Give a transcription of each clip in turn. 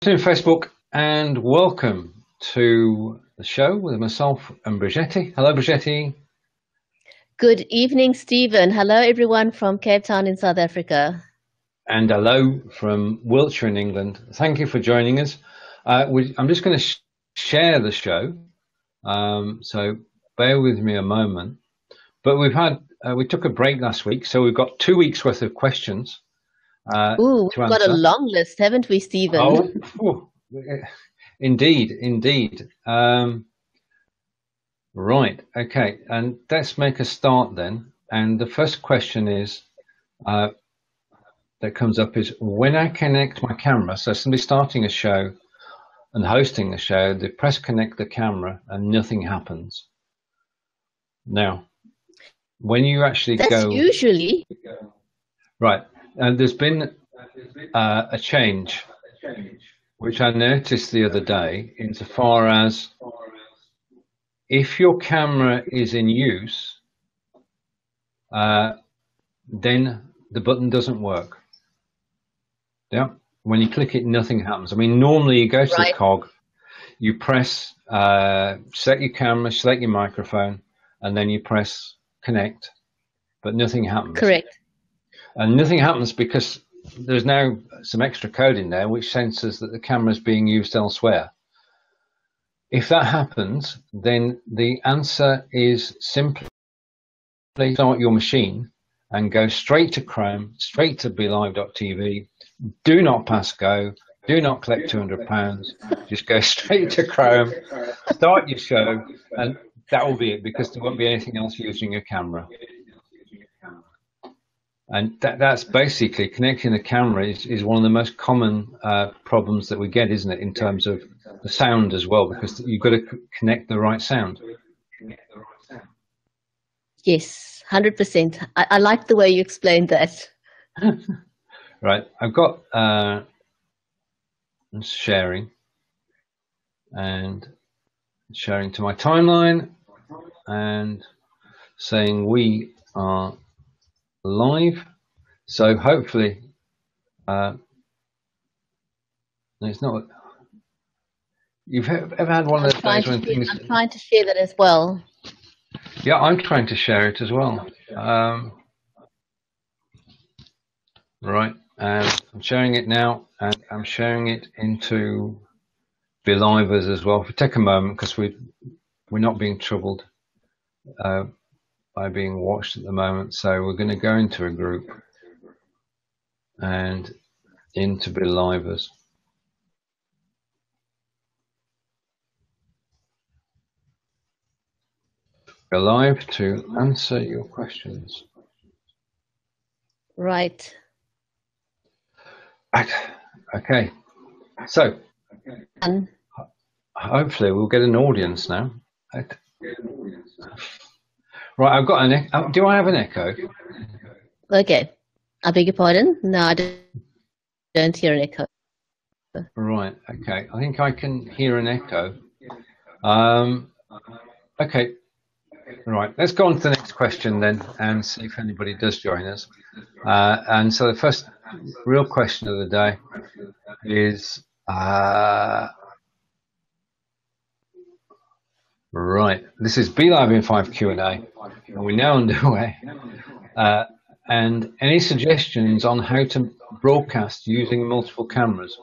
Facebook, and welcome to the show with myself and Bridgetti. Hello, Bridgetti. Good evening, Stephen. Hello, everyone from Cape Town in South Africa. And hello from Wiltshire in England. Thank you for joining us. I'm just going to share the show, so bear with me a moment. But we took a break last week, so we've got 2 weeks worth of questions Ooh, to we've got a answer. long list, haven't we, Stephen? Oh, indeed. Right, okay, and let's make a start then. And the first question is that comes up is when I connect my camera, so somebody starting a show and hosting a show, they press connect the camera and nothing happens. Now, when you actually That's usually right, and there's been a change, which I noticed the other day, insofar as if your camera is in use, then the button doesn't work. Yeah, when you click it, nothing happens. I mean, normally you go to the cog, you press select your camera, select your microphone, and then you press connect, but nothing happens. correct. And nothing happens because there's now some extra code in there which senses that the camera is being used elsewhere. If that happens, then the answer is simply start your machine and go straight to Chrome, straight to belive.tv. Do not pass go. Do not collect £200. Just go straight to Chrome, start your show, and that will be it, because there won't be anything else using your camera. And that's basically connecting the camera is one of the most common problems that we get, isn't it, in terms of the sound as well, because you've got to connect the right sound. Yes, 100%. I like the way you explained that. Right, I've got sharing and sharing to my timeline and saying we are live. So hopefully it's not. You've ever had one of those days when things. I'm trying to share that as well. Yeah, I'm trying to share it as well. Right, and I'm sharing it now, and I'm sharing it into Belivers as well. Take a moment, because we're not being troubled by being watched at the moment. So we're going to go into a group and into Belivers. Go live to answer your questions. Right. Okay. So hopefully we'll get an audience now. Right, I've got an echo. Do I have an echo? Okay. I beg your pardon? No, I don't hear an echo. Right, okay. I think I can hear an echo. Okay. Right, let's go on to the next question then and see if anybody does join us. And so the first real question of the day is, right, this is Belive in 5 Q&A, and we're now underway. And any suggestions on how to broadcast using multiple cameras?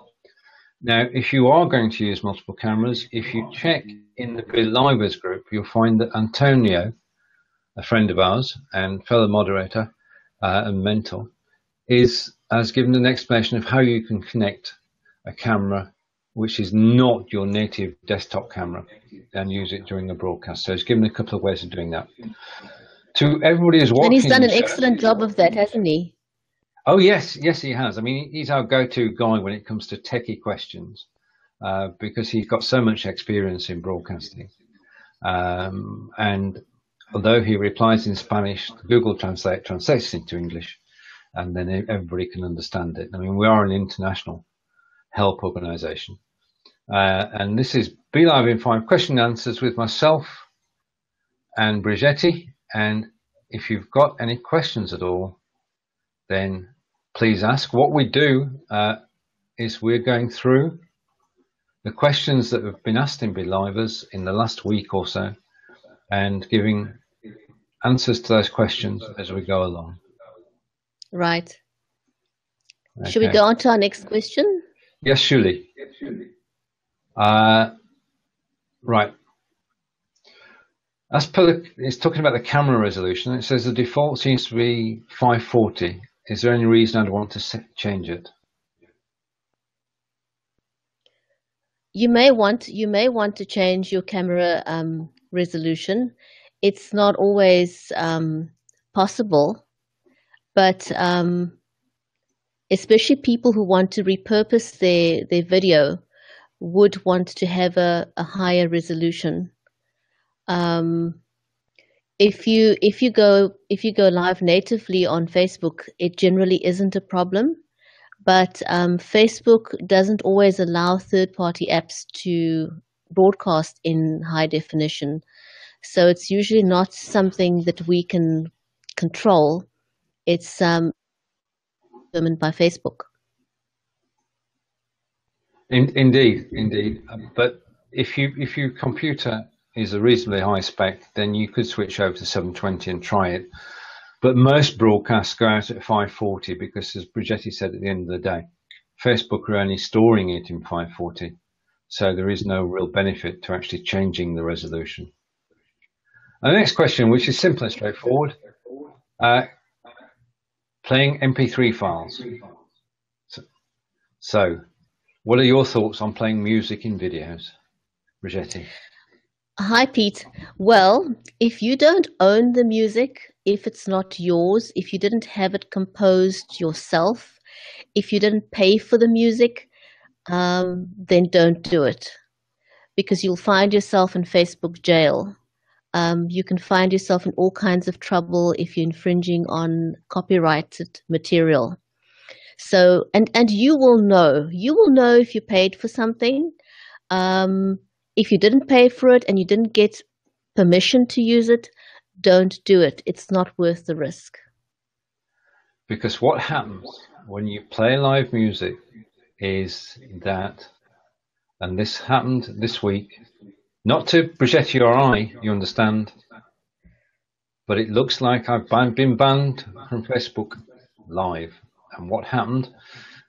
Now, if you are going to use multiple cameras, if you check in the Belivers group, you'll find that Antonio, a friend of ours and fellow moderator and mentor, has given an explanation of how you can connect a camera which is not your native desktop camera and use it during a broadcast. So he's given a couple of ways of doing that. To everybody who's watching, and he's done an excellent job of that, hasn't he? Oh yes, he has. I mean, he's our go-to guy when it comes to techie questions, because he's got so much experience in broadcasting. And although he replies in Spanish, Google Translate translates into English, and then everybody can understand it. I mean, we are an international help organization. And this is Belive in 5 question and answers with myself and Bridgetti. And if you've got any questions at all, then please ask. What we do is we're going through the questions that have been asked in Belivers in the last week or so, and giving answers to those questions as we go along. Right. Okay. Should we go on to our next question? Yes, Shuli. Right. As per it's talking about the camera resolution. It says the default seems to be 540. Is there any reason I'd want to change it? You may want to change your camera resolution. It's not always possible, but especially people who want to repurpose their video would want to have a higher resolution. If you go live natively on Facebook, it generally isn't a problem. But Facebook doesn't always allow third-party apps to broadcast in high definition. So it's usually not something that we can control. It's determined by Facebook. Indeed. But if your computer is a reasonably high spec, then you could switch over to 720 and try it. But most broadcasts go out at 540 because, as Bridgetti said at the end of the day, Facebook are only storing it in 540. So there is no real benefit to actually changing the resolution. And the next question, which is simple and straightforward, playing MP3 files. So what are your thoughts on playing music in videos, Bridgetti? Hi, Pete. Well, if you don't own the music, if it's not yours, if you didn't have it composed yourself, if you didn't pay for the music, then don't do it, because you'll find yourself in Facebook jail. You can find yourself in all kinds of trouble if you're infringing on copyrighted material. So, and you will know if you paid for something. If you didn't pay for it and you didn't get permission to use it, don't do it. It's not worth the risk. Because what happens when you play live music is that, and this happened this week, not to Bridgetti or I, you understand, but it looks like I've been banned from Facebook Live. And what happened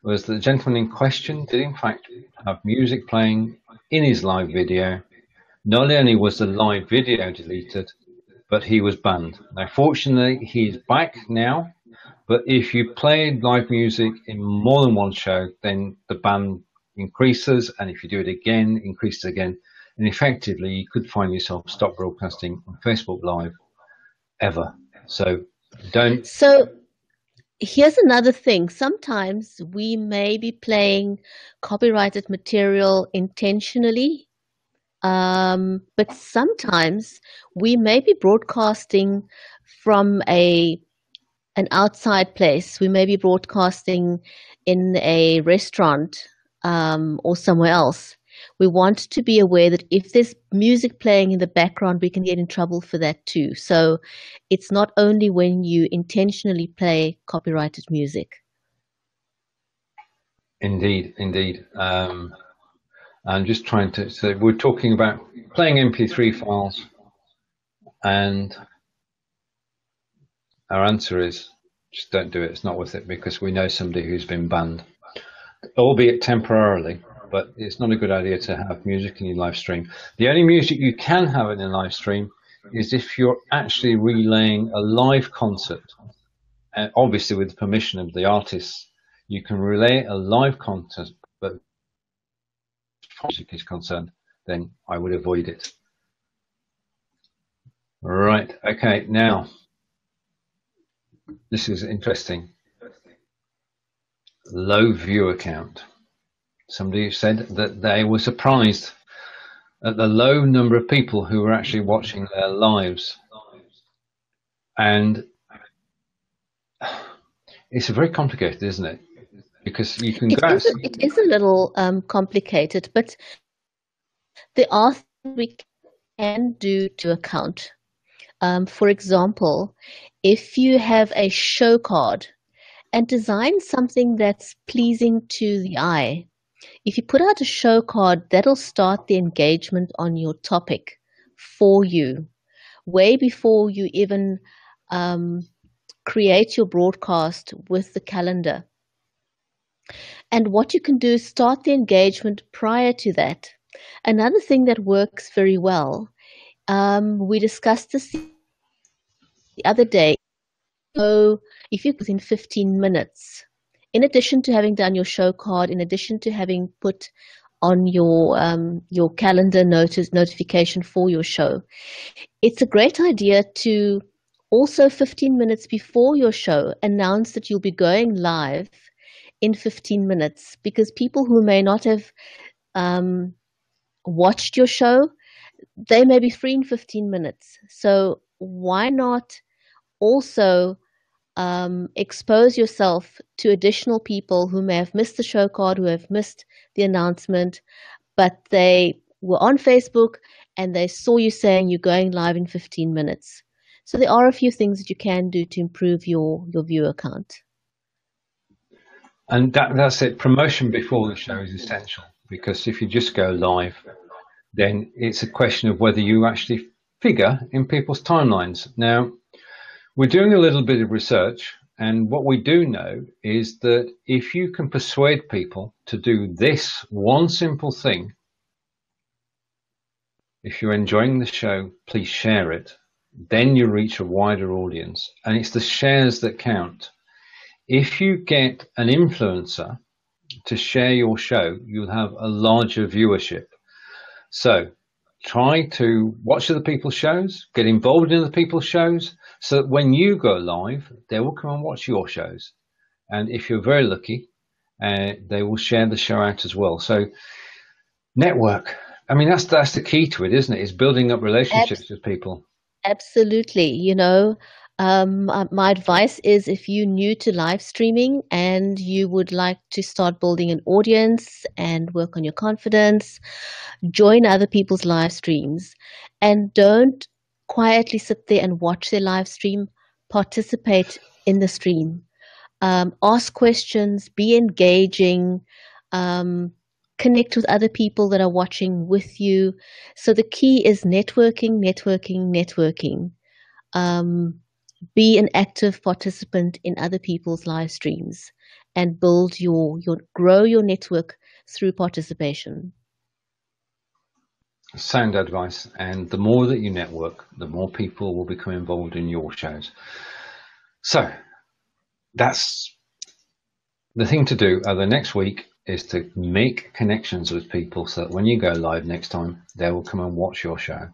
was the gentleman in question did in fact have music playing in his live video. Not only was the live video deleted, but he was banned. Now, fortunately, he's back now, but if you played live music in more than one show, then the ban increases, and if you do it again, increases again, and effectively you could find yourself stop broadcasting on Facebook Live ever. So don't. So here's another thing. Sometimes we may be playing copyrighted material intentionally, but sometimes we may be broadcasting from an outside place. We may be broadcasting in a restaurant or somewhere else. We want to be aware that if there's music playing in the background, we can get in trouble for that too. So it's not only when you intentionally play copyrighted music. Indeed. I'm just trying to, so we're talking about playing MP3 files, and our answer is just don't do it. It's not worth it, because we know somebody who's been banned, albeit temporarily, but it's not a good idea to have music in your live stream. The only music you can have in a live stream is if you're actually relaying a live concert, and obviously with the permission of the artists, you can relay a live concert, but music is concerned, then I would avoid it. Right, okay, now this is interesting. Low viewer count. Somebody said that they were surprised at the low number of people who were actually watching their lives, and it's very complicated, isn't it? Because you can go out. It is a little complicated, but there are things we can do to account. For example, if you have a show card and design something that's pleasing to the eye, If you put out a show card, that'll start the engagement on your topic for you way before you even um, create your broadcast with the calendar. And what you can do is start the engagement prior to that. Another thing that works very well, we discussed this the other day. So if you within 15 minutes, in addition to having done your show card, in addition to having put on your calendar notification for your show, it's a great idea to also 15 minutes before your show announce that you'll be going live in 15 minutes, because people who may not have watched your show, they may be free in 15 minutes. So why not also expose yourself to additional people who may have missed the show card, who have missed the announcement, but they were on Facebook and they saw you saying you're going live in 15 minutes. So there are a few things that you can do to improve your viewer count. And that's it. Promotion before the show is essential, because if you just go live, then it's a question of whether you actually figure in people's timelines. Now, we're doing a little bit of research, and what we do know is that if you can persuade people to do this one simple thing, if you're enjoying the show, please share it, then you reach a wider audience, and it's the shares that count. If you get an influencer to share your show, you'll have a larger viewership. So try to watch other people's shows, get involved in other people's shows, so that when you go live, they will come and watch your shows. And if you're very lucky, they will share the show out as well. So network. I mean, that's the key to it, isn't it? It's building up relationships with people. Absolutely. My advice is, if you're new to live streaming and you would like to start building an audience and work on your confidence, join other people's live streams and don't quietly sit there and watch their live stream. Participate in the stream. Ask questions, be engaging, connect with other people that are watching with you. So the key is networking, networking, networking. Be an active participant in other people's live streams and build grow your network through participation. Sound advice. And the more that you network, the more people will become involved in your shows. So that's the thing to do over the next week, is to make connections with people so that when you go live next time, they will come and watch your show,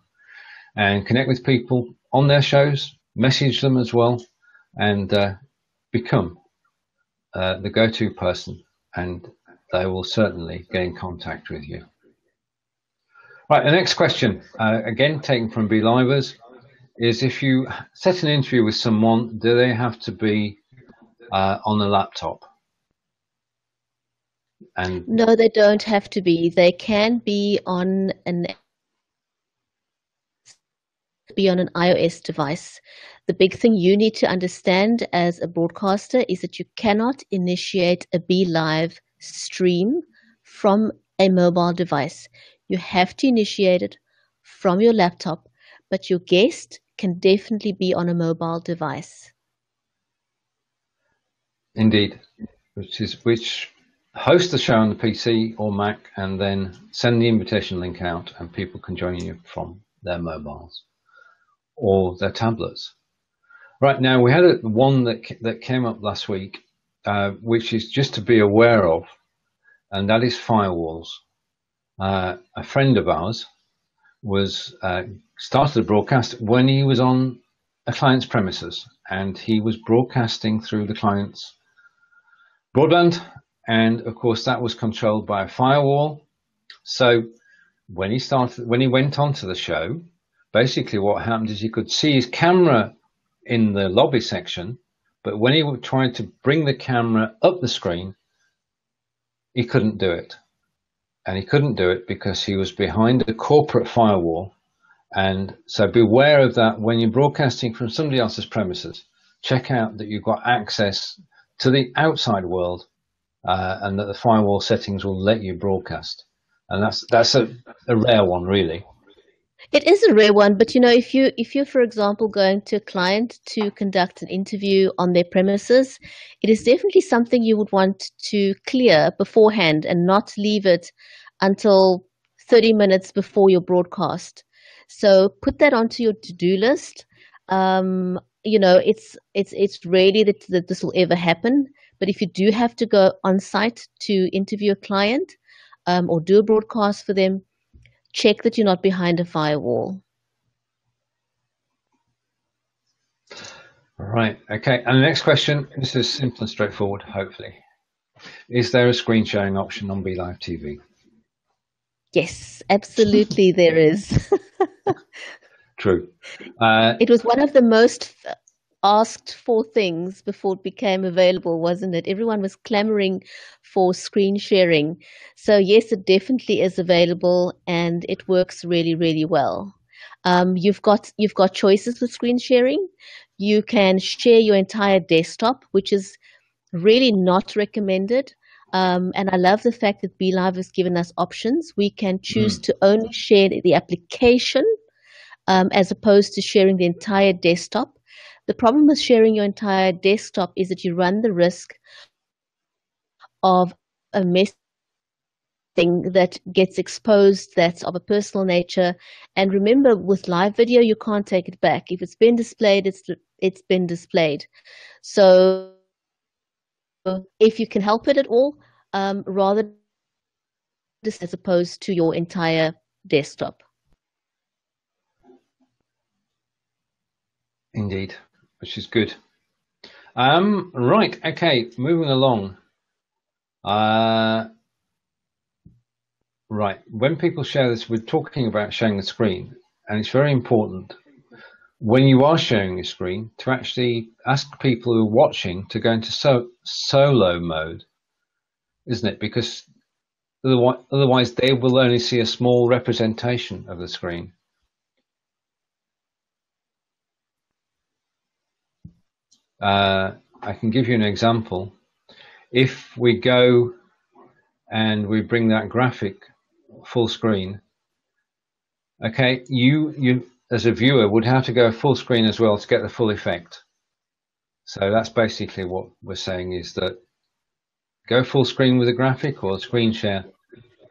and connect with people on their shows, message them as well, and become the go-to person, and they will certainly get in contact with you. Right, the next question, again taken from Belivers, is if you set an interview with someone, do they have to be on a laptop? And no, they don't have to be. They can be on an iOS device. The big thing you need to understand as a broadcaster is that you cannot initiate a Belive stream from a mobile device. You have to initiate it from your laptop, but your guest can definitely be on a mobile device. Indeed, which host the show on the PC or Mac, and then send the invitation link out, and people can join you from their mobiles or their tablets. Right, now we had one that came up last week, which is just to be aware of, and that is firewalls. A friend of ours started a broadcast when he was on a client's premises, and he was broadcasting through the client's broadband, and of course that was controlled by a firewall. So when he went onto the show, basically what happened is he could see his camera in the lobby section, but when he tried to bring the camera up the screen, he couldn't do it. And he couldn't do it because he was behind a corporate firewall. And so beware of that when you're broadcasting from somebody else's premises. Check out that you've got access to the outside world and that the firewall settings will let you broadcast. And that's a rare one, really. It is a rare one, but if you're, for example, going to a client to conduct an interview on their premises, it is definitely something you would want to clear beforehand and not leave it until 30 minutes before your broadcast. So put that onto your to-do list. It's rarely that this will ever happen, but if you do have to go on site to interview a client, or do a broadcast for them, check that you're not behind a firewall. Right. Okay. And the next question, this is simple and straightforward, hopefully. Is there a screen sharing option on Belive TV? Yes, absolutely there is. True. It was one of the most asked for things before it became available, wasn't it? Everyone was clamoring for screen sharing. So yes, it definitely is available and it works really, really well. You've got choices with screen sharing. You can share your entire desktop, which is really not recommended. And I love the fact that BeLive has given us options. We can choose to only share the application, as opposed to sharing the entire desktop. The problem with sharing your entire desktop is that you run the risk of a mess thing that gets exposed that's of a personal nature. And remember, with live video, you can't take it back. If it's been displayed, it's been displayed. So if you can help it at all, rather as opposed to your entire desktop. Indeed, which is good. Right. Okay. Moving along. Right. When people share this, we're talking about sharing the screen, and it's very important when you are sharing your screen to actually ask people who are watching to go into solo mode, isn't it? Because otherwise they will only see a small representation of the screen. I can give you an example. If we go and we bring that graphic full screen, okay, you as a viewer would have to go full screen as well to get the full effect. So that's basically what we're saying, is that go full screen with a graphic or a screen share,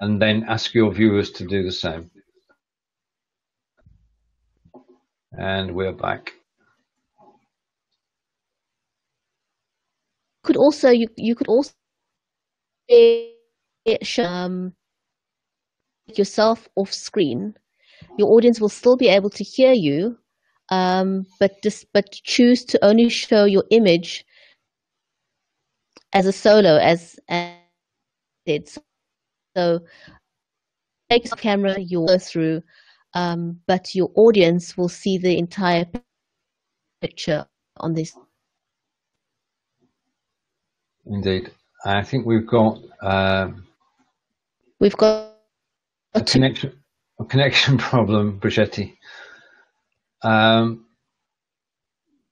and then ask your viewers to do the same. And we're back. You could also yourself off screen. Your audience will still be able to hear you, but choose to only show your image as a solo, as did. So take your camera, you'll go through, but your audience will see the entire picture on this. Indeed. I think we've got a connection problem, Bridgetti. Are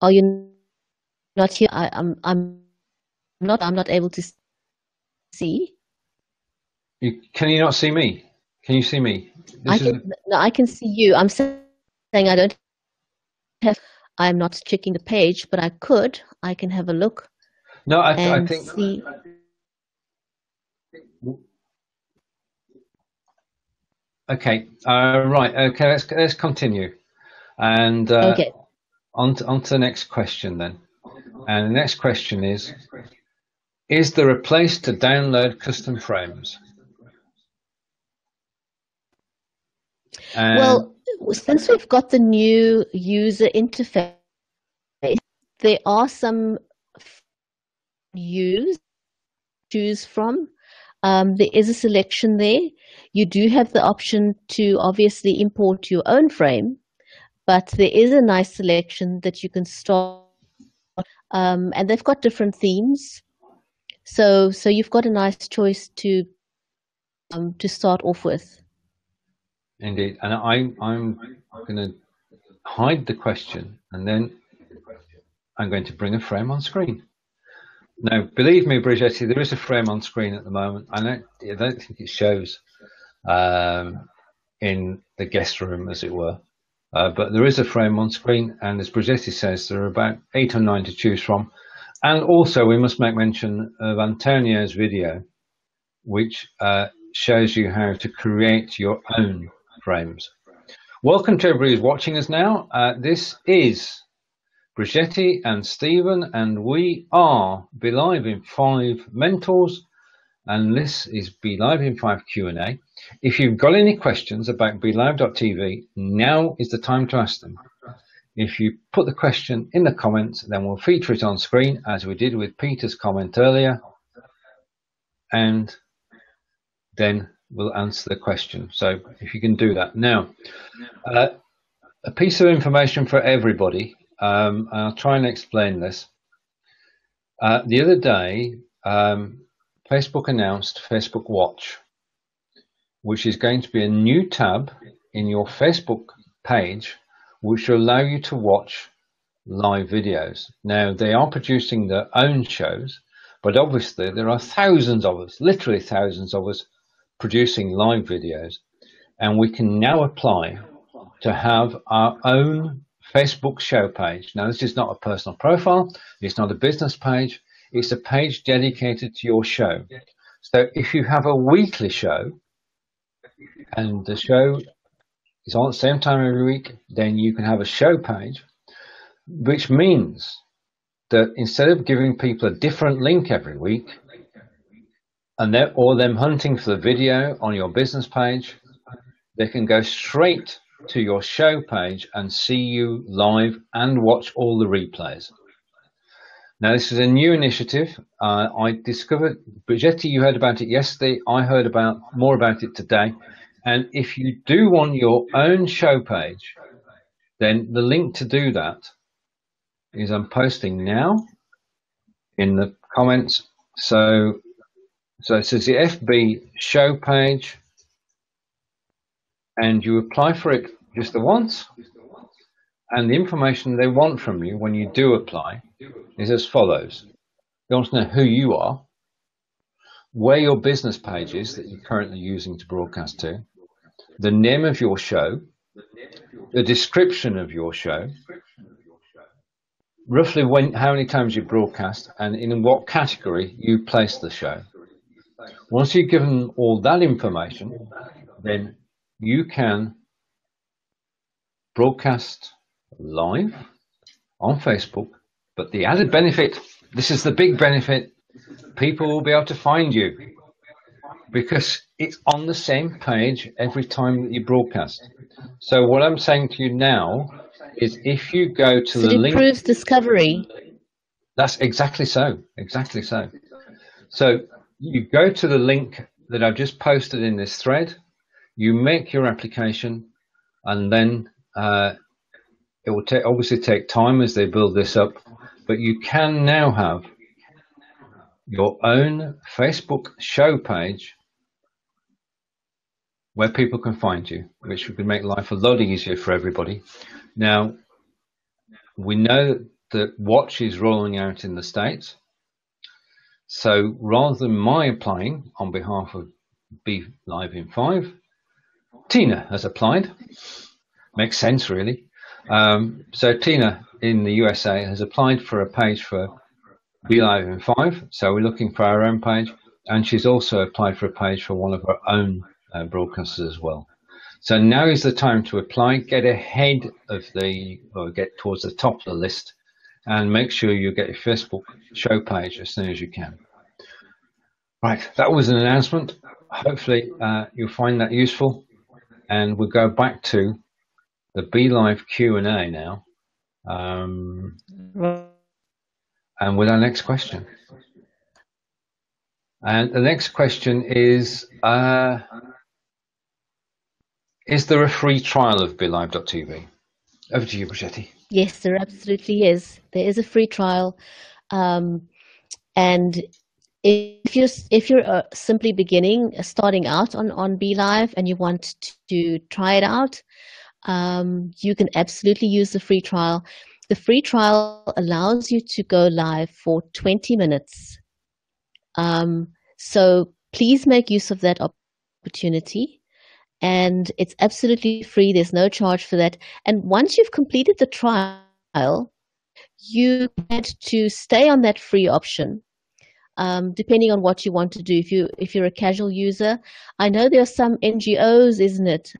you not here? I'm not able to see. Can you not see me? Can you see me? I can see you. I'm saying I don't have. I'm not checking the page, but I could. I can have a look. No, I think. See. Okay. Right. Okay. Let's continue. And okay. On to the next question then. And the next question is there a place to download custom frames? Well, since we've got the new user interface, there are some choose from. There is a selection there. You do have the option to obviously import your own frame, but there is a nice selection that you can start. And they've got different themes. So you've got a nice choice to start off with. Indeed. And I'm going to hide the question, and then I'm going to bring a frame on screen. Now, believe me, Bridgetti, there is a frame on screen at the moment. I don't think it shows in the guest room, as it were. But there is a frame on screen, and as Bridgetti says, there are about 8 or 9 to choose from. And also, we must make mention of Antonio's video, which shows you how to create your own frames. Welcome to everybody who's watching us now. This is Bridgetti and Stephen, and we are Belive in 5 Mentors, and this is Belive in 5 Q&A. If you've got any questions about Belive.tv, now is the time to ask them. If you put the question in the comments, then we'll feature it on screen, as we did with Peter's comment earlier, and then we'll answer the question. So if you can do that. Now, a piece of information for everybody. I'll try and explain this. The other day, Facebook announced Facebook Watch, which is going to be a new tab in your Facebook page, which will allow you to watch live videos. Now, they are producing their own shows, but obviously there are thousands of us, literally thousands of us, producing live videos, and we can now apply to have our own Facebook show page. Now, this is not a personal profile, it's not a business page, it's a page dedicated to your show. So if you have a weekly show and the show is on at the same time every week, then you can have a show page, which means that instead of giving people a different link every week or them hunting for the video on your business page, they can go straight to your show page and see you live and watch all the replays. Now, this is a new initiative. I discovered, Bridgetti, you heard about it yesterday. I heard more about it today. And if you do want your own show page, then the link to do that is I'm posting now in the comments. So it says the FB show page, and you apply for it just the once. And the information they want from you when you do apply is as follows. They want to know who you are, where your business page is that you're currently using to broadcast to, the name of your show, the description of your show, roughly how many times you broadcast, and in what category you place the show. Once you've given all that information, then you can broadcast live on Facebook. But the added benefit, this is the big benefit, people will be able to find you because it's on the same page every time that you broadcast. So what I'm saying to you now is if you go to the link... It improves discovery. That's exactly so, exactly so. So you go to the link that I've just posted in this thread, you make your application, and then it will obviously take time as they build this up, but you can now have your own Facebook show page where people can find you, which would make life a lot easier for everybody. Now, we know that Watch is rolling out in the States. So rather than my applying on behalf of Be Live in 5, Tina has applied. Makes sense, really. So Tina in the USA has applied for a page for Be Live in 5. So we're looking for our own page. And she's also applied for a page for one of her own broadcasters as well. So now is the time to apply, get ahead of or get towards the top of the list, and make sure you get your Facebook show page as soon as you can. Right, that was an announcement. Hopefully you'll find that useful. And we'll go back to the Be Live Q&A now. And with our next question. And the next question is there a free trial of Belive.tv? Over to you, Bridgetti. Yes, there absolutely is. There is a free trial. And if you're simply starting out on Belive and you want to try it out, you can absolutely use the free trial. The free trial allows you to go live for 20 minutes. So please make use of that opportunity. And it's absolutely free. There's no charge for that. And once you've completed the trial, you had to stay on that free option, depending on what you want to do. If you're a casual user, I know there are some NGOs, isn't it,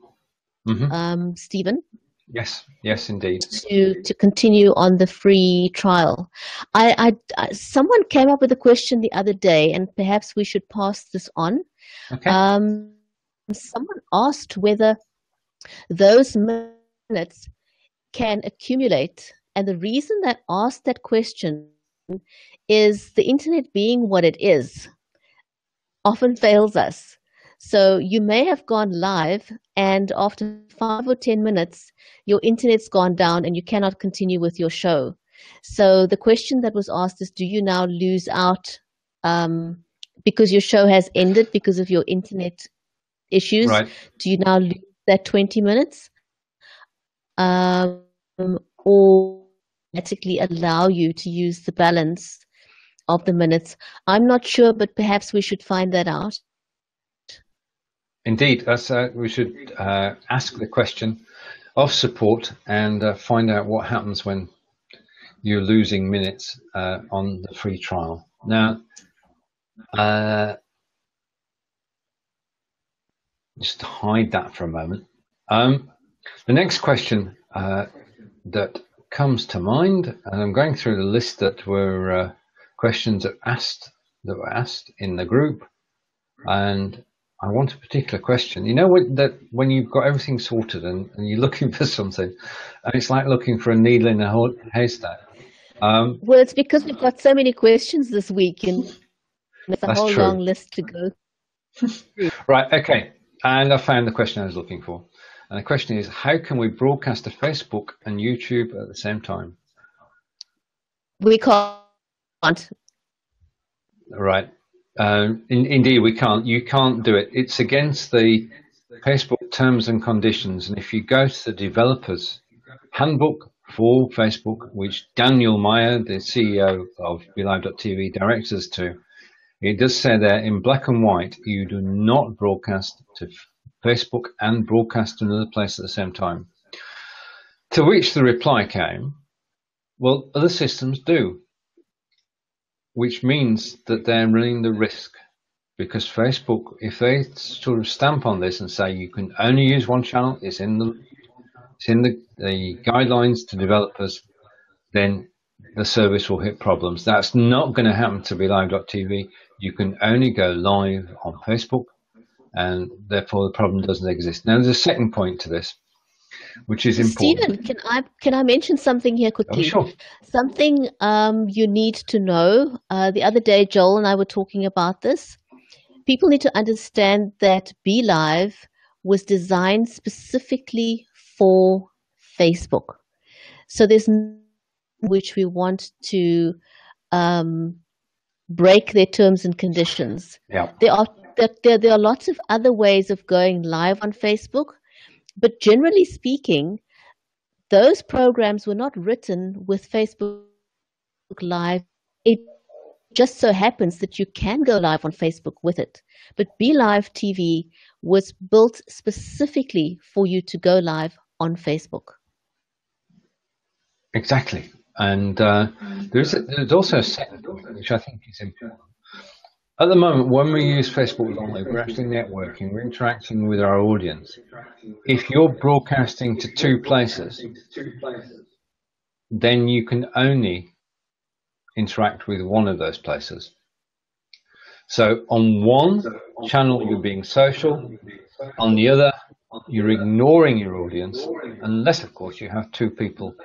Stephen? Yes, indeed. To continue on the free trial. Someone came up with a question the other day, and perhaps we should pass this on. Okay. Someone asked whether those minutes can accumulate, and the reason that asked that question is the internet, being what it is, often fails us. So you may have gone live, and after 5 or 10 minutes, your internet's gone down and you cannot continue with your show. So the question that was asked is, do you now lose out because your show has ended because of your internet issues? Right. Do you now lose that 20 minutes? Or automatically allow you to use the balance of the minutes? I'm not sure, but perhaps we should find that out. Indeed, we should ask the question of support and find out what happens when you're losing minutes on the free trial. Now, just hide that for a moment. The next question that comes to mind, and I'm going through the list that were questions that were asked in the group, and I want a particular question. You know that when you've got everything sorted and you're looking for something, and it's like looking for a needle in a haystack. Well, it's because we've got so many questions this week, and there's a whole long list to go through. Right, okay. And I found the question I was looking for. And the question is, how can we broadcast to Facebook and YouTube at the same time? We can't. Right. Indeed, we can't. You can't do it. It's against the Facebook terms and conditions. And if you go to the developers handbook for Facebook, which Daniel Meyer, the CEO of Belive.tv, directs us to, it does say there in black and white, you do not broadcast to Facebook and broadcast to another place at the same time. To which the reply came, well, other systems do, which means that they're running the risk, because Facebook, if they sort of stamp on this and say you can only use one channel, it's in the guidelines to developers, then the service will hit problems. That's not going to happen to Belive.tv. You can only go live on Facebook, and therefore the problem doesn't exist. Now, there's a second point to this, which is important. Stephen, can I mention something here quickly? Oh, sure. Something you need to know. The other day, Joel and I were talking about this. People need to understand that Belive was designed specifically for Facebook. So there's which we want to break their terms and conditions. Yeah. There are lots of other ways of going live on Facebook, but generally speaking, those programs were not written with Facebook Live. It just so happens that you can go live on Facebook with it. But Belive TV was built specifically for you to go live on Facebook. Exactly. And there's also a second point, which I think is important. At the moment, when we use Facebook Live, we're actually networking, we're interacting with our audience. If you're broadcasting to two places, then you can only interact with one of those places. So on one channel, you're being social. On the other, you're ignoring your audience, unless, of course, you have two people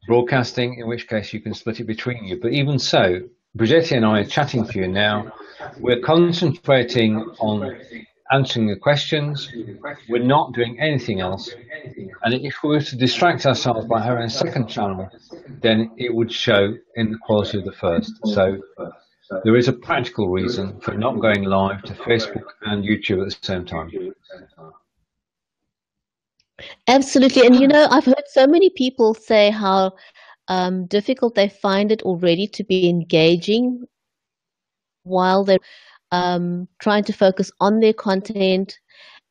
broadcasting, in which case you can split it between you. But even so, Bridgetti and I are chatting to you now. We're concentrating on answering the questions. We're not doing anything else. And if we were to distract ourselves by having a second channel, then it would show in the quality of the first. So there is a practical reason for not going live to Facebook and YouTube at the same time. Absolutely. And, I've heard so many people say how difficult they find it already to be engaging while they're trying to focus on their content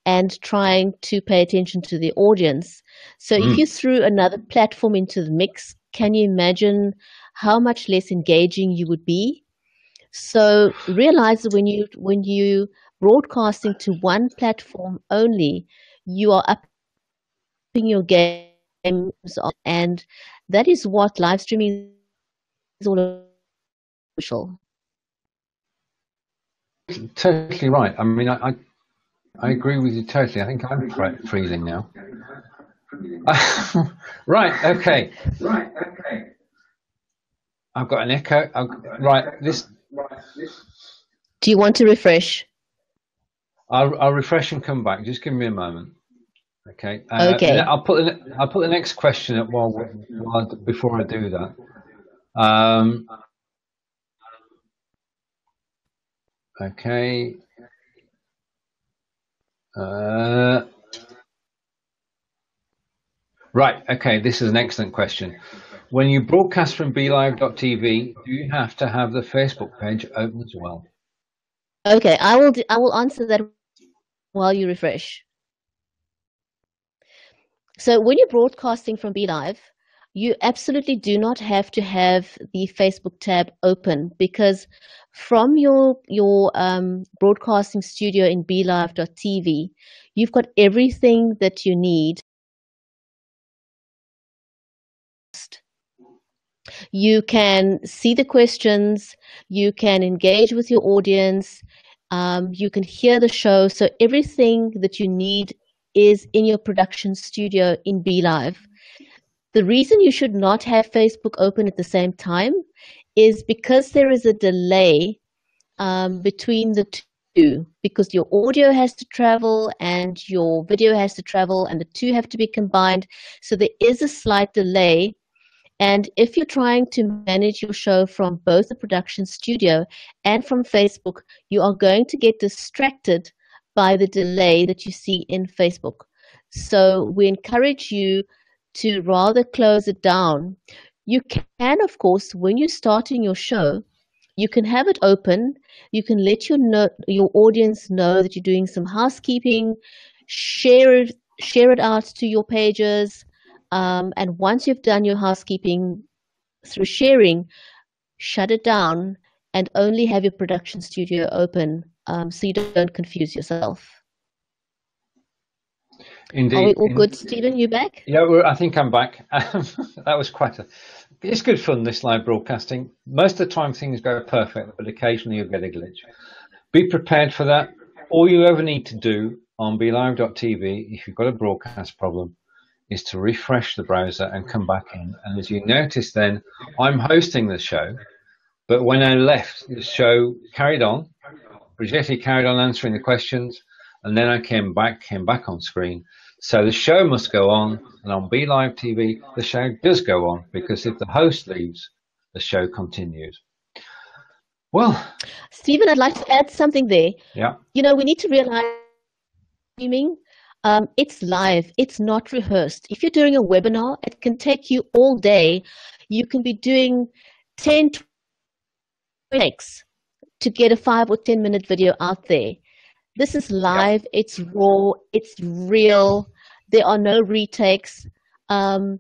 and trying to pay attention to the audience. So if you threw another platform into the mix, can you imagine how much less engaging you would be? So realize that when you broadcasting to one platform only, you are upping your games and that is what live streaming is all about. Totally right. I mean, I agree with you totally. I think I'm freezing now. Right. Okay. I've got an echo. Right. Do you want to refresh? I'll refresh and come back. Just give me a moment. Okay. Okay. And I'll put the next question up before I do that. Okay. Right. Okay. This is an excellent question. When you broadcast from Belive.tv, do you have to have the Facebook page open as well? Okay, I will answer that while you refresh. So when you're broadcasting from Belive, you absolutely do not have to have the Facebook tab open because from your broadcasting studio in Belive.tv, you've got everything that you need. You can see the questions, you can engage with your audience, you can hear the show. So everything that you need is in your production studio in Belive. The reason you should not have Facebook open at the same time is because there is a delay between the two, because your audio has to travel and your video has to travel, and the two have to be combined. So there is a slight delay. And if you're trying to manage your show from both the production studio and from Facebook, you are going to get distracted by the delay that you see in Facebook. So we encourage you to rather close it down. You can, of course, when you're starting your show, you can have it open. You can let your audience know that you're doing some housekeeping, share it out to your pages. And once you've done your housekeeping through sharing, shut it down and only have your production studio open so you don't confuse yourself. Indeed. Are we all good, Stephen? You back? Yeah, I think I'm back. That was it's good fun, this live broadcasting. Most of the time things go perfect, but occasionally you'll get a glitch. Be prepared for that. All you ever need to do on Belive.tv, if you've got a broadcast problem, is to refresh the browser and come back in. And as you notice then, I'm hosting the show, but when I left, the show carried on. Bridgetti carried on answering the questions, and then I came back on screen. So the show must go on, and on Belive TV, the show does go on, because if the host leaves, the show continues. Well, Stephen, I'd like to add something there. Yeah. You know, we need to realize streaming, it's live, it's not rehearsed. If you're doing a webinar, it can take you all day. You can be doing 10 takes to get a 5 or 10 minute video out there. This is live, it's raw, it's real. There are no retakes. Hi,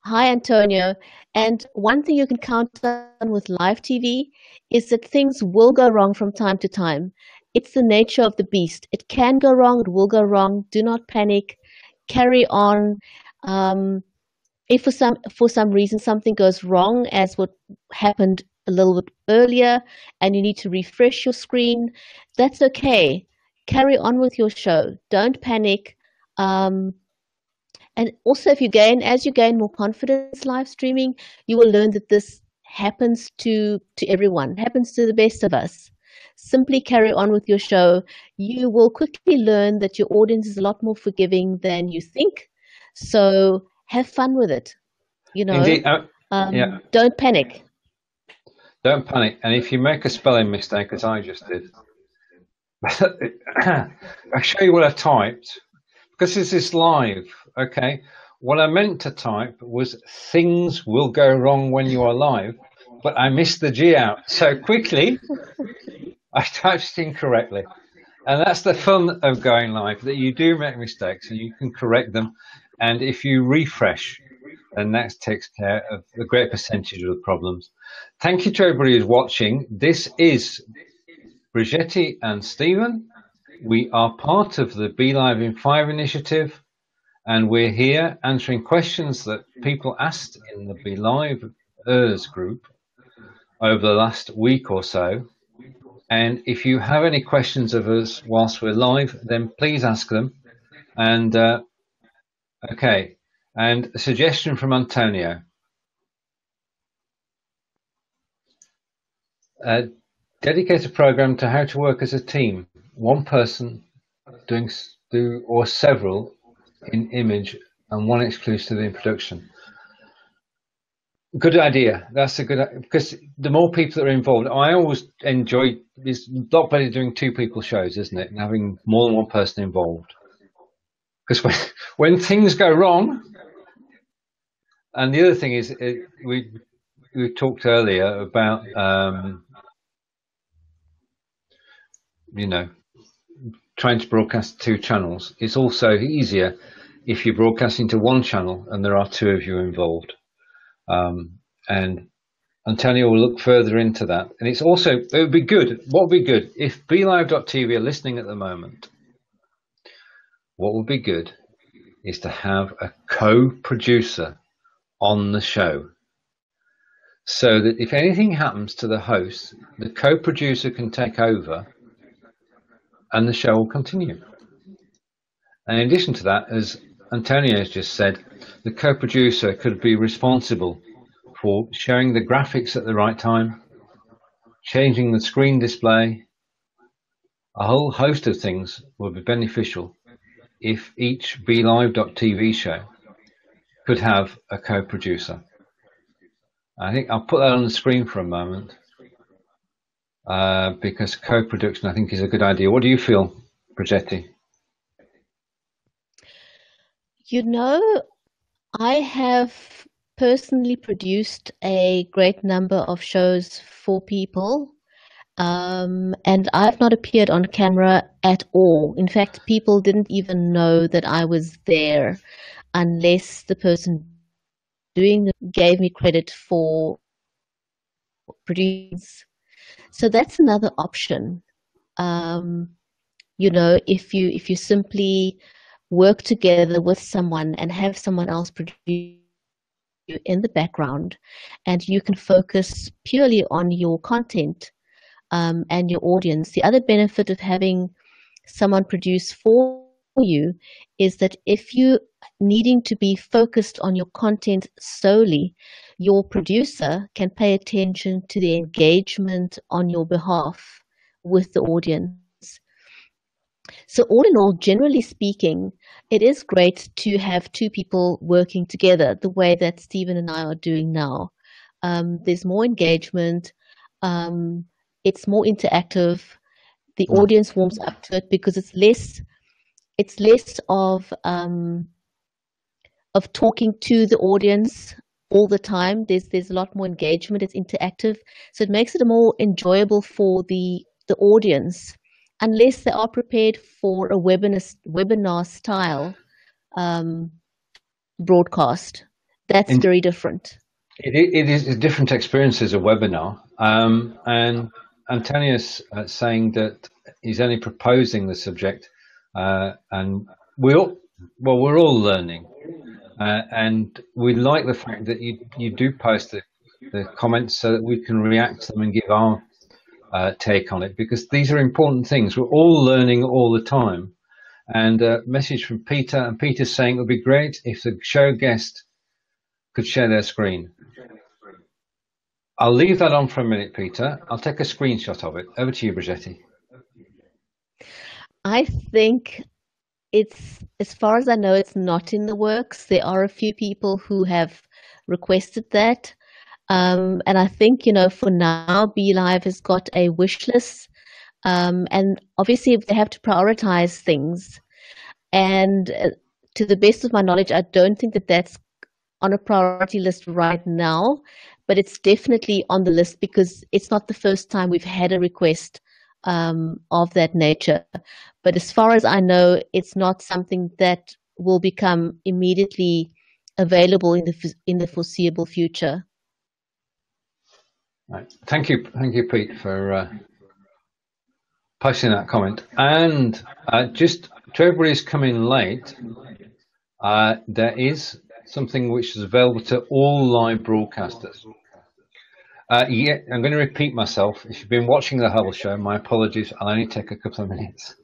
Antonio. And one thing you can count on with live TV is that things will go wrong from time to time. It's the nature of the beast. It can go wrong, it will go wrong. Do not panic. Carry on. If for some reason something goes wrong, as what happened a little bit earlier, and you need to refresh your screen, that's okay. Carry on with your show. Don't panic. And also, as you gain more confidence live streaming, you will learn that this happens to everyone, happens to the best of us. Simply carry on with your show. You will quickly learn that your audience is a lot more forgiving than you think. So have fun with it. You know, Indeed. Don't panic. Don't panic. And if you make a spelling mistake, as I just did, I'll show you what I've typed, because this is live. Okay, what I meant to type was things will go wrong when you are live, but I missed the G out so quickly, I typed it incorrectly. And that's the fun of going live, that you do make mistakes and you can correct them. And if you refresh, then that takes care of a great percentage of the problems. Thank you to everybody who's watching. This is Bridgetti and Stephen. We are part of the Belive in 5 initiative, and we're here answering questions that people asked in the Belivers group over the last week or so. And if you have any questions of us whilst we're live, then please ask them. And okay, and a suggestion from Antonio. Dedicate a program to how to work as a team. One person or several in image and one exclusive in production. Good idea. That's a good, because the more people that are involved, I always enjoy, it's a lot better doing 2 people shows, isn't it? And having more than one person involved. Because when things go wrong, and the other thing is, we talked earlier about, you know, trying to broadcast 2 channels. It's also easier if you're broadcasting to 1 channel and there are 2 of you involved. And Antonio will look further into that. And it's also, it would be good, what would be good, if BeLive.tv are listening at the moment, what would be good is to have a co-producer on the show, so that if anything happens to the host, the co-producer can take over and the show will continue. And in addition to that, as Antonio has just said, the co-producer could be responsible for showing the graphics at the right time, changing the screen display. A whole host of things would be beneficial if each BeLive.tv show could have a co-producer. I think I'll put that on the screen for a moment, because co-production, I think, is a good idea. What do you feel, Bridgetti? You know, I have personally produced a great number of shows for people, and I've not appeared on camera at all. In fact, people didn't even know that I was there unless the person doing it gave me credit for producing. So that's another option. You know, if you simply work together with someone and have someone else produce you in the background, and you can focus purely on your content and your audience. The other benefit of having someone produce for you is that if you needing to be focused on your content solely, your producer can pay attention to the engagement on your behalf with the audience. So all in all, generally speaking, it is great to have 2 people working together the way that Stephen and I are doing now. There's more engagement. It's more interactive. The audience warms up to it because it's less of talking to the audience all the time. There's a lot more engagement. It's interactive, so it makes it more enjoyable for the audience, unless they are prepared for a webinar style broadcast. That's very different. It is a different experience as a webinar, and Antonius saying that he's only proposing the subject, and we're all learning, and we like the fact that you do post the comments so that we can react to them and give our take on it, because these are important things. We're all learning all the time. And a message from Peter, and Peter's saying it would be great if the show guest could share their screen. I'll leave that on for a minute, Peter. I'll take a screenshot of it. Over to you, Bridgetti. I think it's, as far as I know, it's not in the works. There are a few people who have requested that. And I think, for now, BeLive has got a wish list. And obviously they have to prioritize things. And to the best of my knowledge, I don't think that that's on a priority list right now, but it's definitely on the list because it's not the first time we've had a request of that nature. But as far as I know, it's not something that will become immediately available in the foreseeable future. Right. Thank you, Pete, for posting that comment. And just to everybody who's come in late, there is something which is available to all live broadcasters. Yeah, I'm going to repeat myself. If you've been watching the whole show, my apologies. I'll only take a couple of minutes.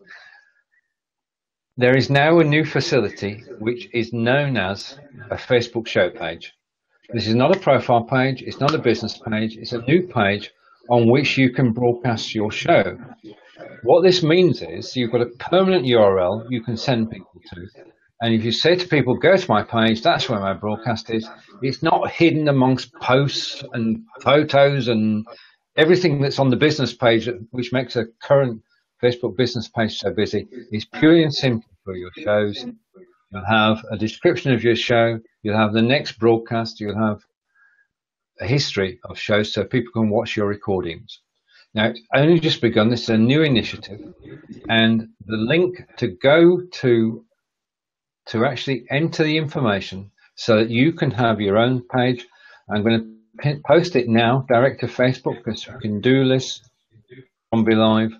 There is now a new facility which is known as a Facebook show page. This is not a profile page. It's not a business page. It's a new page on which you can broadcast your show. What this means is you've got a permanent URL you can send people to. And if you say to people, go to my page, that's where my broadcast is. It's not hidden amongst posts and photos and everything that's on the business page, which makes a current Facebook business page so busy. It's purely and simply for your shows. You'll have a description of your show. You'll have the next broadcast. You'll have a history of shows so people can watch your recordings. Now, it's only just begun. This is a new initiative. And the link to go to actually enter the information so that you can have your own page. I'm going to post it now direct to Facebook because you can do this on Belive.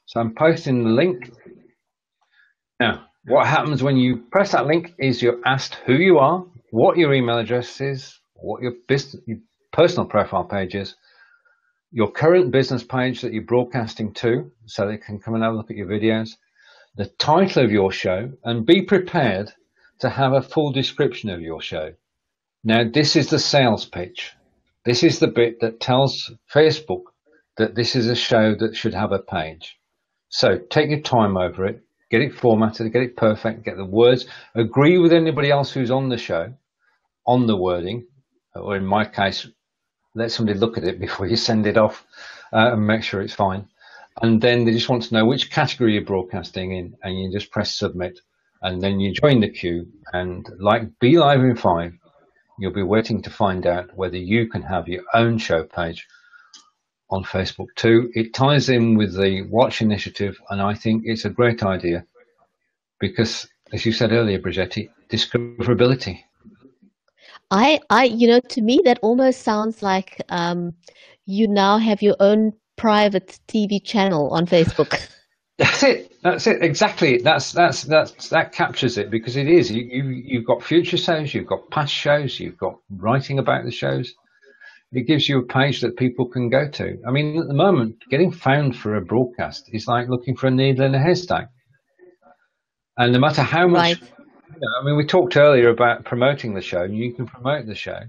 So I'm posting the link. Now, what happens when you press that link is you're asked who you are, what your email address is, what your personal profile page is, your current business page that you're broadcasting to so they can come and have a look at your videos, the title of your show, and be prepared to have a full description of your show. Now, this is the sales pitch. This is the bit that tells Facebook that this is a show that should have a page. So take your time over it, get it formatted, get it perfect, get the words, agree with anybody else who's on the show, on the wording, or in my case, let somebody look at it before you send it off and make sure it's fine. And then they just want to know which category you're broadcasting in, and you just press submit, and then you join the queue. And like Belive in 5, you'll be waiting to find out whether you can have your own show page on Facebook too. It ties in with the Watch initiative, and I think it's a great idea because, as you said earlier, Bridgetti, discoverability. To me, that almost sounds like you now have your own private TV channel on Facebook. That's it. Exactly. That captures it because it is. You've got future shows, you've got past shows, you've got writing about the shows. It gives you a page that people can go to. I mean, at the moment, getting found for a broadcast is like looking for a needle in a haystack. And no matter how much, right. We talked earlier about promoting the show. You can promote the show,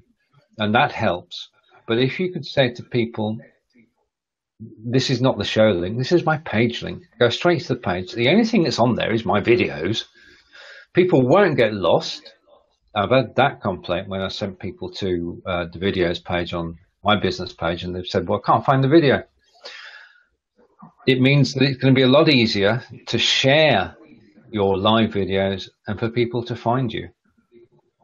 and that helps. But if you could say to people, this is not the show link, this is my page link, go straight to the page. The only thing that's on there is my videos. People won't get lost. I've had that complaint when I sent people to the videos page on my business page, and they've said, well, I can't find the video. It means that it's going to be a lot easier to share your live videos and for people to find you.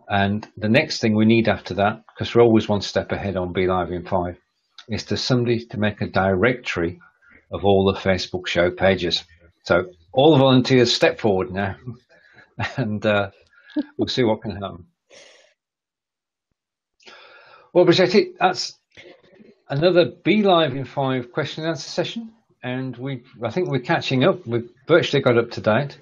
And the next thing we need after that, because we're always one step ahead on Belive in 5, is to somebody to make a directory of all the Facebook show pages. So all the volunteers step forward now, and we'll see what can happen. Well, Bridgetti, that's another Belive in 5 question and answer session, and I think we're catching up. We've virtually got up to date.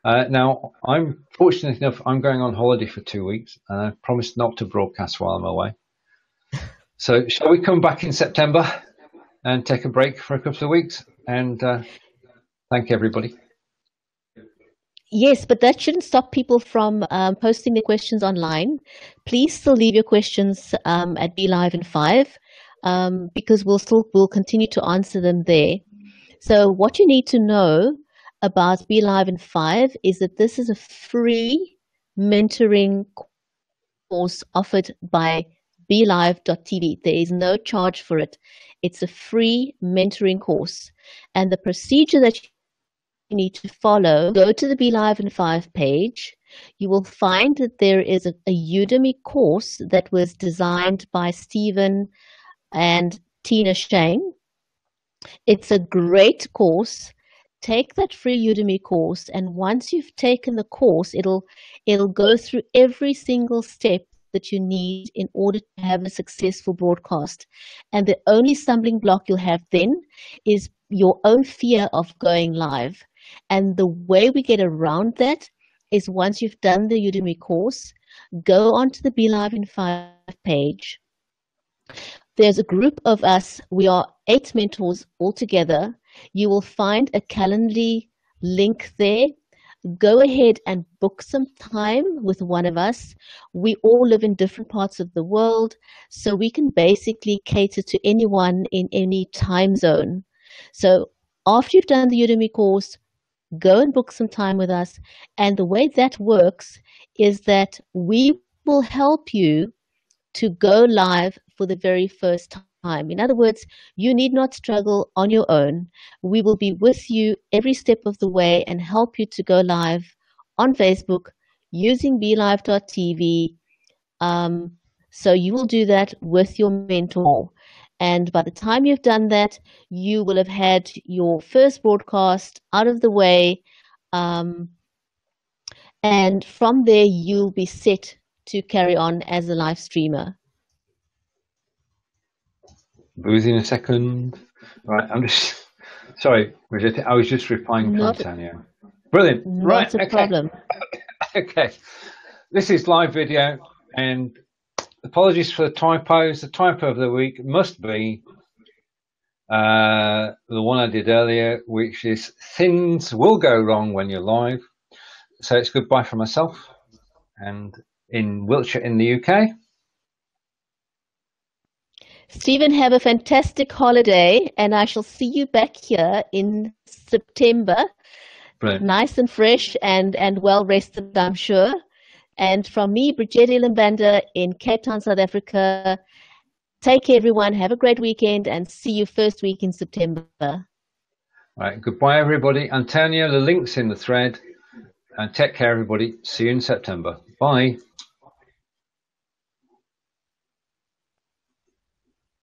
Now, I'm fortunate enough, I'm going on holiday for 2 weeks, and I promised not to broadcast while I'm away. So shall we come back in September and take a break for a couple of weeks and thank everybody? Yes, but that shouldn't stop people from posting their questions online. Please still leave your questions at Belive in 5 because we'll continue to answer them there. So what you need to know about Belive in 5 is that this is a free mentoring course offered by belive.tv. There is no charge for it. It's a free mentoring course. And the procedure that you need to follow, go to the Belive in 5 page. you will find that there is a Udemy course that was designed by Stephen and Tina Shane. It's a great course. Take that free Udemy course, and once you've taken the course, it'll go through every single step that you need in order to have a successful broadcast. And the only stumbling block you'll have then is your own fear of going live. And the way we get around that is once you've done the Udemy course, go onto the Belive in 5 page. There's a group of us. We are 8 mentors all together. You will find a Calendly link there. Go ahead and book some time with one of us. We all live in different parts of the world, so we can basically cater to anyone in any time zone. So after you've done the Udemy course, go and book some time with us. And the way that works is that we will help you to go live for the very first time. In other words, you need not struggle on your own. We will be with you every step of the way and help you to go live on Facebook using belive.tv. So you will do that with your mentor. And by the time you've done that, you will have had your first broadcast out of the way. And from there, you'll be set to carry on as a live streamer. Boozy in a second. Right, I'm just sorry, Bridgetti, I was just replying to Antonio. Brilliant. Not a problem. Okay. This is live video, and apologies for the typos. The typo of the week must be the one I did earlier, which is things will go wrong when you're live. So it's goodbye from myself, and in Wiltshire in the UK. Stephen, have a fantastic holiday, and I shall see you back here in September. Brilliant. Nice and fresh and well rested, I'm sure. And from me, Bridgetti Limbanda in Cape Town, South Africa, take care, everyone. Have a great weekend, and see you first week in September. Right, goodbye, everybody. Antonio, the link's in the thread. And take care, everybody. See you in September. Bye.